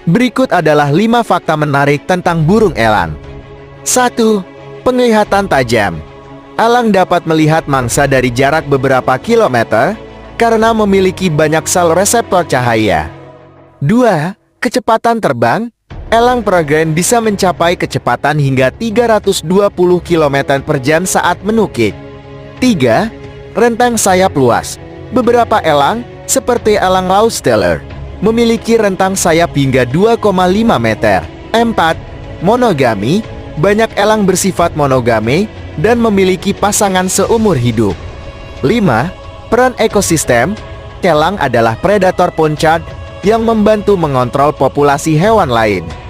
Berikut adalah 5 fakta menarik tentang burung elang. 1. Penglihatan tajam. Elang dapat melihat mangsa dari jarak beberapa kilometer karena memiliki banyak sel reseptor cahaya. 2. Kecepatan terbang. Elang peregrine bisa mencapai kecepatan hingga 320 km per jam saat menukik. 3. Rentang sayap luas. Beberapa elang, seperti elang Rausteller, memiliki rentang sayap hingga 2,5 meter. 4. Monogami. Banyak elang bersifat monogame dan memiliki pasangan seumur hidup. 5. Peran ekosistem. Elang adalah predator poncard yang membantu mengontrol populasi hewan lain.